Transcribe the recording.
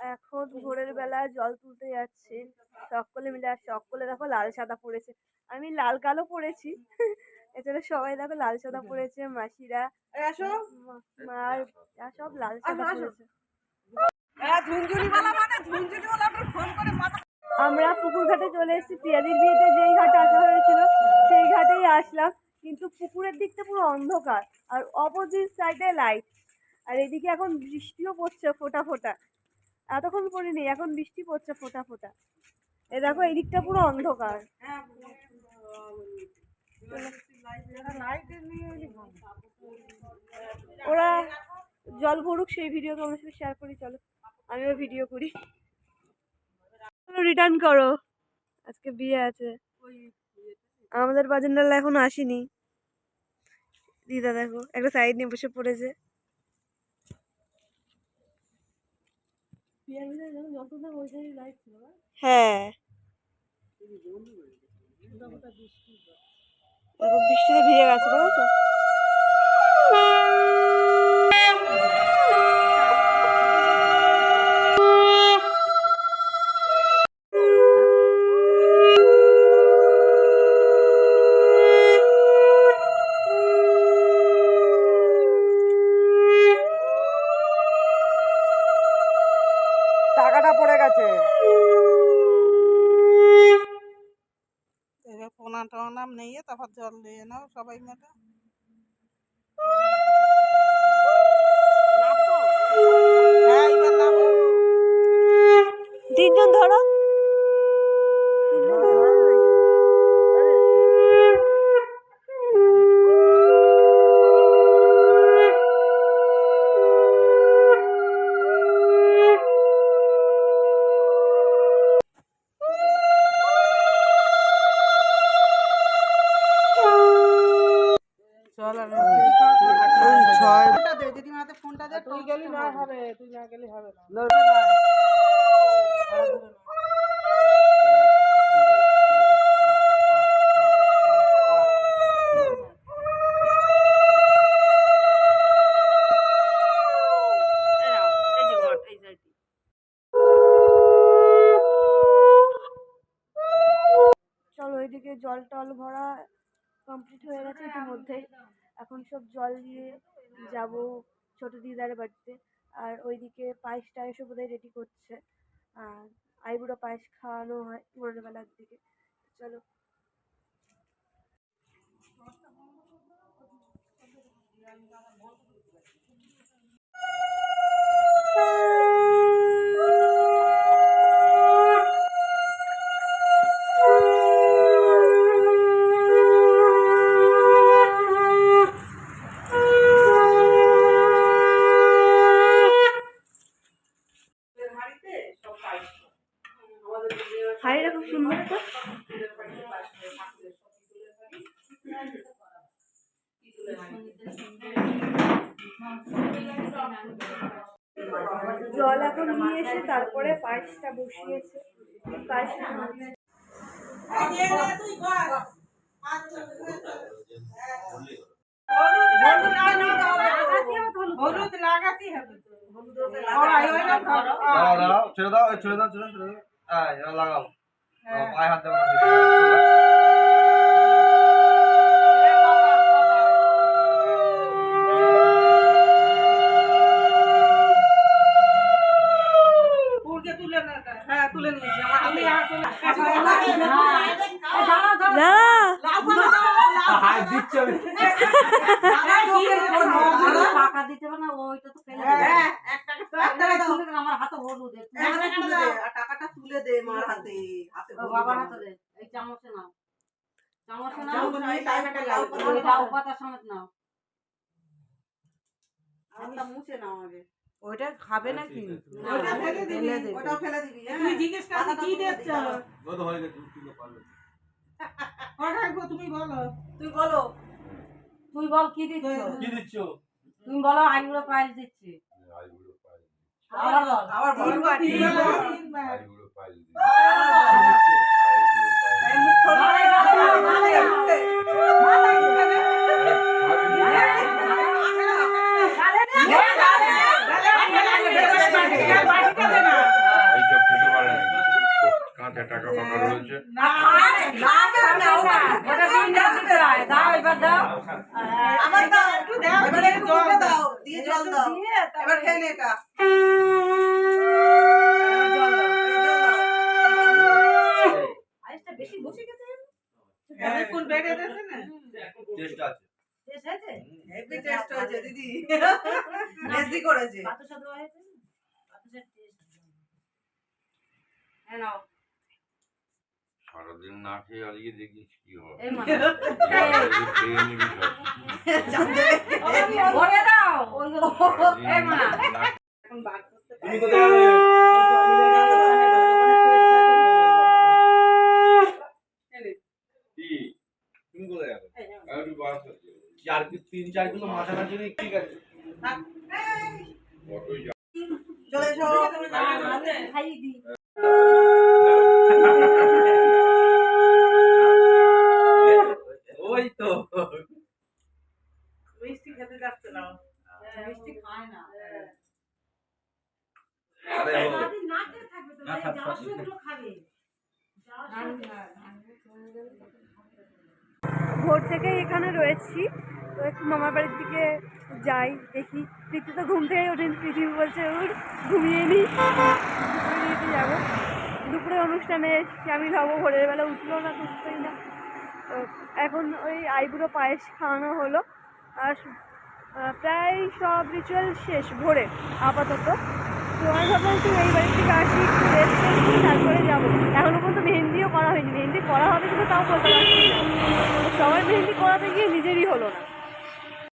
এখন ভোরের বেলা জল তুলতে যাচ্ছে সকলে মিলে, আর সকলে দেখো লাল সাদা পরেছে, আমি লাল কালো পরেছি। এছাড়া সবাই দেখো লাল সাদা পরেছে, মাসিরা মার সব লাল সাদা পরেছে। আমরা পুকুর ঘাটে চলে এসেছি, পিয়ালির বিয়েতে যেই ঘাটে আসা হয়েছিল সেই ঘাটেই আসলাম, কিন্তু পুকুরের দিকটা পুরো অন্ধকার আর অপোজিট সাইডে লাইট, আর এদিকে এখন বৃষ্টিও পড়ছে ফোঁটা ফোঁটা, এতক্ষণ পড়েনি এখন বৃষ্টি পড়ছে ফোঁটা ফোঁটা। এ দেখো এই দিকটা পুরো অন্ধকার। ওরা জল ভরুক, সেই ভিডিও তোমার সাথে শেয়ার করি, চলো আমিও ভিডিও করি। রিটার্ন করো, আজকে বিয়ে আছে। আমাদের বাজেন্ডাল এখনো আসেনি। দিদা দেখো একটা সাইড নিয়ে বসে পড়েছে। হ্যাঁ বৃষ্টিতে ভিজে গেছে দেখো। টাকাটা পড়ে গেছে, পোনা টোনা নিয়ে তারপর জল দিয়ে নাও সবাই মিলে। তিনজন ধরো, ফোনটা দে, তুই গেলি না হবে, তুই না গেলি হবে না। চলো ওইদিকে জল টল ভরা কমপ্লিট হয়ে গেছে ইতিমধ্যেই, এখন সব জল দিয়ে যাব ছোট দিদার বাড়িতে। আর ওইদিকে পায়েস টায়েসও বোধহয় রেডি করছে, আর আইবুড়ো পায়েস খাওয়ানো হয় ভোরের বেলার দিকে। চলো হাড়িটা খুব সুন্দর তো। জল এখন নিয়ে এসে তারপরে পায়েসটা বসিয়েছে, পায়েসটা হলুদ লাগাতে হবে, ছেড়ে দাও ছেড়ে দাও ছেড়ে দাও, লাগাও পায়ে হাত দেবো না। হ্যাঁ তুলে নিয়েছি টাকাটা তুলে দে মার হাতে, বাবার হাতে দে, এই চামচে নাও, চামচে নাও, পাতা সমেত নাও, হাতটা মুছে নাও আগে। ওইটা খাবে নাকি? ওটা ফেলে দিবি, ওটা ফেলে দিবি। তুই জিজ্ঞেস করবি কি দিচ্ছ? কত হয়ে গেছে কিলো পারলে। ওটা তুমি বলো, তুই বলো, তুই বল কি দিচ্ছ? কি দিচ্ছ? তুমি বলো আইবুড়ো পায়েস দিচ্ছি। আইবুড়ো পায়েস। আবার বল তিনবার। আইবুড়ো পায়েস। এই মুখ ধরে আমার দাও একটু দাও, এবার একটু মুখে দাও, দিয়ে জল দাও, এবার খেয়ে নে এটা। বেশি বসে গেছে কোন বেড়ে গেছে না টেস্ট আছে টেস্ট হয়েছে হেভি টেস্ট হয়েছে দিদি বেশি করেছে বাতাসা দেওয়া হয়েছে বাতাসা টেস্ট নাও সারাদিন না খেয়ে আজকে দেখিস কি হয় এই মা খেয়ে নিবি সব ভরে দাও এই মা সারাদিন এখন বার করতে তুমি কোথায় যাবে কি তুমি কোথায় যাবে একটু বাস আছে 3-4 কিলো মাছামাছি নেই ঠিক আছে কতই যা চলে এসো খাইয়ে দিই ওই তো মিষ্টি খেতে যাচ্ছে না মিষ্টি খায় না আরে ও না খেয়ে থাকবে তো না থাক যাওয়ার খাবে ভোর থেকেই এখানে রয়েছি তো একটু মামার বাড়ির দিকে যাই দেখি প্রীতি তো ঘুম থেকে ওঠেন প্রীতি বলছে উঠ ঘুমিয়ে নিই ঘুমিয়ে যাবো দুপুরে অনুষ্ঠানে সামিল হবো ভোরের বেলা উঠলো না তো উঠতেই না তো এখন ওই আইবুড়ো পায়েস খাওয়ানো হলো আর প্রায় সব রিচুয়াল শেষ ভোরে আপাতত তো আমি ভাবলাম একটু এই বাড়ির থেকে আসি একটু রেস্ট করি তারপরে যাবো এখনো পর্যন্ত মেহেন্দিও করা হয়নি মেহেন্দি করা হবে কিন্তু তাও বলতে পারছি না সবাই মেহেন্দি করাতে গিয়ে নিজেরই হলো না